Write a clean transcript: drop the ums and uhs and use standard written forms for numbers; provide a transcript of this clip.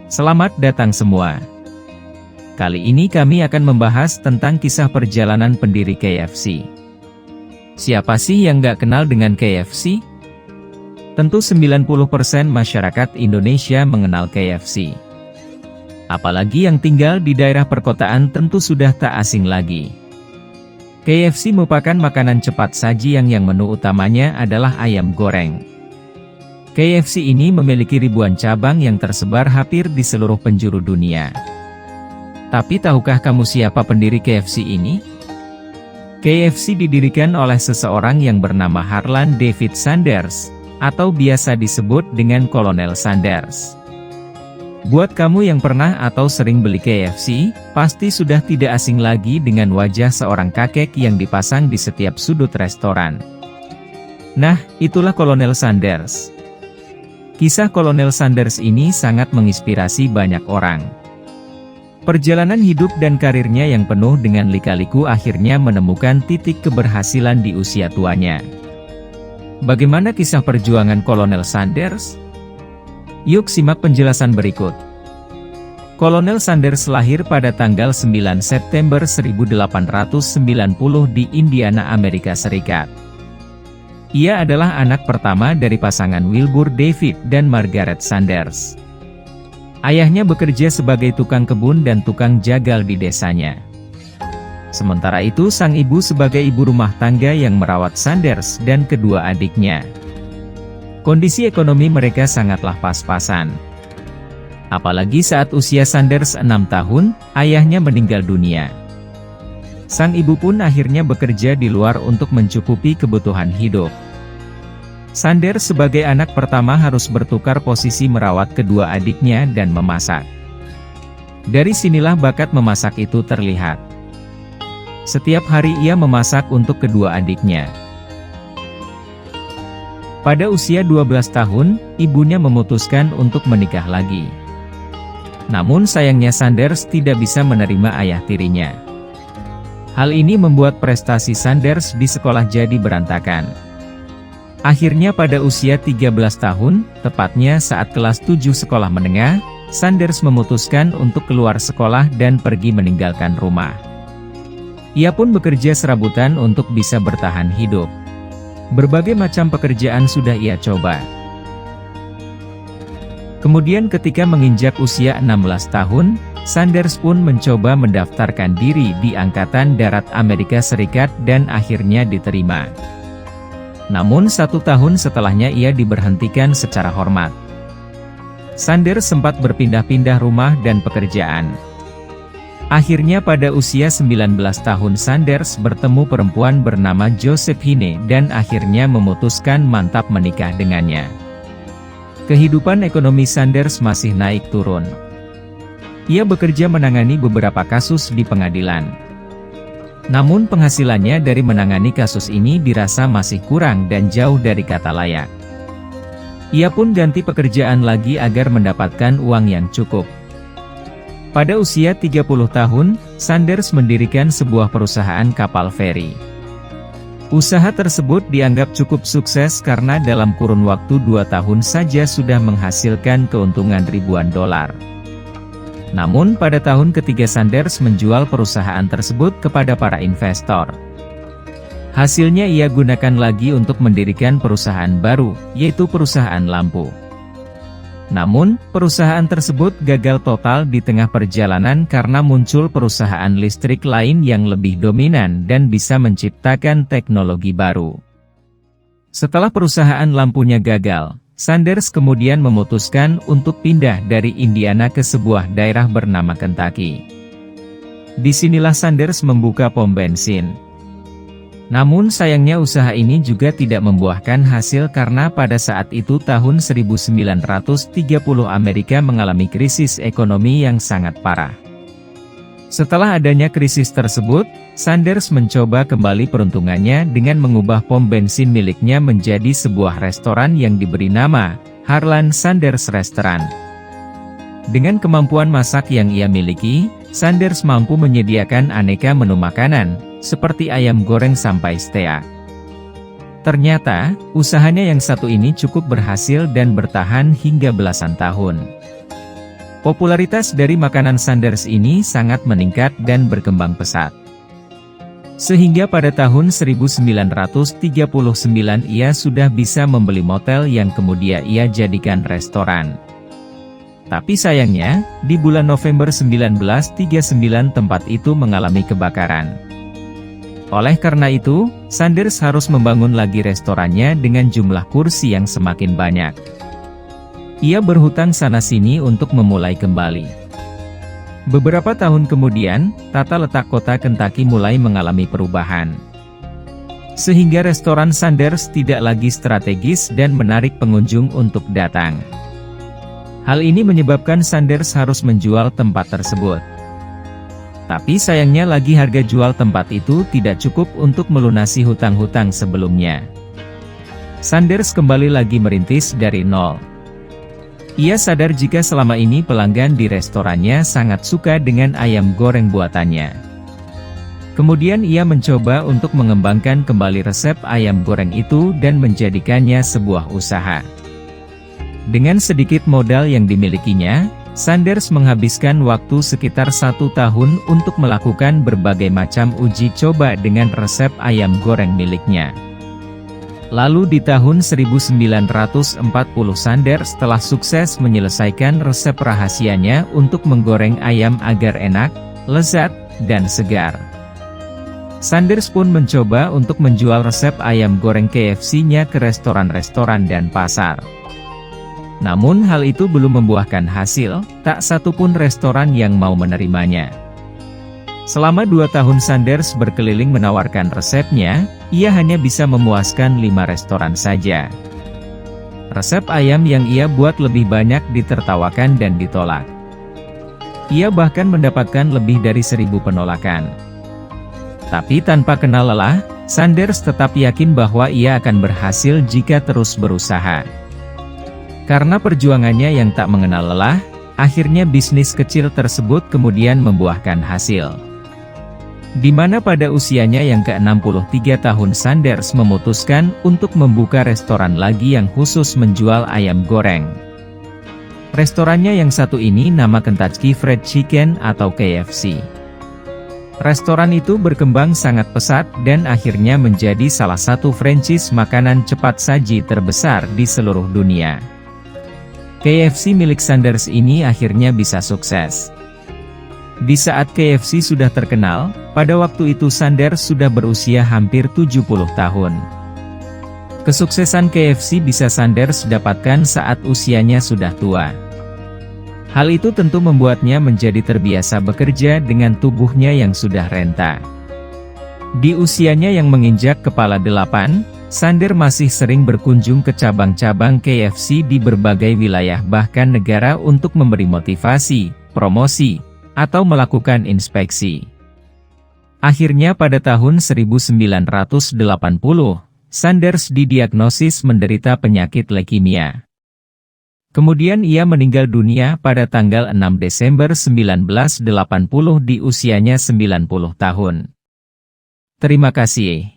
Selamat datang semua. Kali ini kami akan membahas tentang kisah perjalanan pendiri KFC. Siapa sih yang nggak kenal dengan KFC? Tentu 90% masyarakat Indonesia mengenal KFC. Apalagi yang tinggal di daerah perkotaan tentu sudah tak asing lagi. KFC merupakan makanan cepat saji yang menu utamanya adalah ayam goreng. KFC ini memiliki ribuan cabang yang tersebar hampir di seluruh penjuru dunia. Tapi tahukah kamu siapa pendiri KFC ini? KFC didirikan oleh seseorang yang bernama Harlan David Sanders, atau biasa disebut dengan Kolonel Sanders. Buat kamu yang pernah atau sering beli KFC, pasti sudah tidak asing lagi dengan wajah seorang kakek yang dipasang di setiap sudut restoran. Nah, itulah Kolonel Sanders. Kisah Kolonel Sanders ini sangat menginspirasi banyak orang. Perjalanan hidup dan karirnya yang penuh dengan lika-liku akhirnya menemukan titik keberhasilan di usia tuanya. Bagaimana kisah perjuangan Kolonel Sanders? Yuk simak penjelasan berikut. Kolonel Sanders lahir pada tanggal 9 September 1890 di Indiana, Amerika Serikat. Ia adalah anak pertama dari pasangan Wilbur David dan Margaret Sanders. Ayahnya bekerja sebagai tukang kebun dan tukang jagal di desanya. Sementara itu sang ibu sebagai ibu rumah tangga yang merawat Sanders dan kedua adiknya. Kondisi ekonomi mereka sangatlah pas-pasan. Apalagi saat usia Sanders 6 tahun, ayahnya meninggal dunia. Sang ibu pun akhirnya bekerja di luar untuk mencukupi kebutuhan hidup. Sanders sebagai anak pertama harus bertukar posisi merawat kedua adiknya dan memasak. Dari sinilah bakat memasak itu terlihat. Setiap hari ia memasak untuk kedua adiknya. Pada usia 12 tahun, ibunya memutuskan untuk menikah lagi. Namun sayangnya Sanders tidak bisa menerima ayah tirinya. Hal ini membuat prestasi Sanders di sekolah jadi berantakan. Akhirnya pada usia 13 tahun, tepatnya saat kelas 7 sekolah menengah, Sanders memutuskan untuk keluar sekolah dan pergi meninggalkan rumah. Ia pun bekerja serabutan untuk bisa bertahan hidup. Berbagai macam pekerjaan sudah ia coba. Kemudian ketika menginjak usia 16 tahun, Sanders pun mencoba mendaftarkan diri di Angkatan Darat Amerika Serikat dan akhirnya diterima. Namun 1 tahun setelahnya ia diberhentikan secara hormat. Sanders sempat berpindah-pindah rumah dan pekerjaan. Akhirnya pada usia 19 tahun Sanders bertemu perempuan bernama Josephine dan akhirnya memutuskan mantap menikah dengannya. Kehidupan ekonomi Sanders masih naik turun. Ia bekerja menangani beberapa kasus di pengadilan. Namun penghasilannya dari menangani kasus ini dirasa masih kurang dan jauh dari kata layak. Ia pun ganti pekerjaan lagi agar mendapatkan uang yang cukup. Pada usia 30 tahun, Sanders mendirikan sebuah perusahaan kapal feri. Usaha tersebut dianggap cukup sukses karena dalam kurun waktu 2 tahun saja sudah menghasilkan keuntungan ribuan dolar. Namun pada tahun ketiga Sanders menjual perusahaan tersebut kepada para investor. Hasilnya ia gunakan lagi untuk mendirikan perusahaan baru, yaitu perusahaan lampu. Namun, perusahaan tersebut gagal total di tengah perjalanan karena muncul perusahaan listrik lain yang lebih dominan dan bisa menciptakan teknologi baru. Setelah perusahaan lampunya gagal, Sanders kemudian memutuskan untuk pindah dari Indiana ke sebuah daerah bernama Kentucky. Disinilah Sanders membuka pom bensin. Namun sayangnya usaha ini juga tidak membuahkan hasil karena pada saat itu tahun 1930 Amerika mengalami krisis ekonomi yang sangat parah. Setelah adanya krisis tersebut, Sanders mencoba kembali peruntungannya dengan mengubah pom bensin miliknya menjadi sebuah restoran yang diberi nama Harlan Sanders Restaurant. Dengan kemampuan masak yang ia miliki, Sanders mampu menyediakan aneka menu makanan, seperti ayam goreng sampai steak. Ternyata, usahanya yang satu ini cukup berhasil dan bertahan hingga belasan tahun. Popularitas dari makanan Sanders ini sangat meningkat dan berkembang pesat. Sehingga pada tahun 1939 ia sudah bisa membeli motel yang kemudian ia jadikan restoran. Tapi sayangnya, di bulan November 1939 tempat itu mengalami kebakaran. Oleh karena itu, Sanders harus membangun lagi restorannya dengan jumlah kursi yang semakin banyak. Ia berhutang sana-sini untuk memulai kembali. Beberapa tahun kemudian, tata letak kota Kentucky mulai mengalami perubahan. Sehingga restoran Sanders tidak lagi strategis dan menarik pengunjung untuk datang. Hal ini menyebabkan Sanders harus menjual tempat tersebut. Tapi sayangnya lagi harga jual tempat itu tidak cukup untuk melunasi hutang-hutang sebelumnya. Sanders kembali lagi merintis dari nol. Ia sadar jika selama ini pelanggan di restorannya sangat suka dengan ayam goreng buatannya. Kemudian ia mencoba untuk mengembangkan kembali resep ayam goreng itu dan menjadikannya sebuah usaha. Dengan sedikit modal yang dimilikinya, Sanders menghabiskan waktu sekitar 1 tahun untuk melakukan berbagai macam uji coba dengan resep ayam goreng miliknya. Lalu di tahun 1940 Sanders telah sukses menyelesaikan resep rahasianya untuk menggoreng ayam agar enak, lezat, dan segar. Sanders pun mencoba untuk menjual resep ayam goreng KFC-nya ke restoran-restoran dan pasar. Namun hal itu belum membuahkan hasil, tak satu pun restoran yang mau menerimanya. Selama 2 tahun Sanders berkeliling menawarkan resepnya, ia hanya bisa memuaskan 5 restoran saja. Resep ayam yang ia buat lebih banyak ditertawakan dan ditolak. Ia bahkan mendapatkan lebih dari 1.000 penolakan. Tapi tanpa kenal lelah, Sanders tetap yakin bahwa ia akan berhasil jika terus berusaha. Karena perjuangannya yang tak mengenal lelah, akhirnya bisnis kecil tersebut kemudian membuahkan hasil. Di mana pada usianya yang ke-63 tahun Sanders memutuskan untuk membuka restoran lagi yang khusus menjual ayam goreng. Restorannya yang satu ini nama Kentucky Fried Chicken atau KFC. Restoran itu berkembang sangat pesat dan akhirnya menjadi salah satu franchise makanan cepat saji terbesar di seluruh dunia. KFC milik Sanders ini akhirnya bisa sukses. Di saat KFC sudah terkenal, pada waktu itu Sanders sudah berusia hampir 70 tahun. Kesuksesan KFC bisa Sanders dapatkan saat usianya sudah tua. Hal itu tentu membuatnya menjadi terbiasa bekerja dengan tubuhnya yang sudah renta. Di usianya yang menginjak kepala 8, Sanders masih sering berkunjung ke cabang-cabang KFC di berbagai wilayah bahkan negara untuk memberi motivasi, promosi, atau melakukan inspeksi. Akhirnya pada tahun 1980, Sanders didiagnosis menderita penyakit leukemia. Kemudian ia meninggal dunia pada tanggal 6 Desember 1980 di usianya 90 tahun. Terima kasih.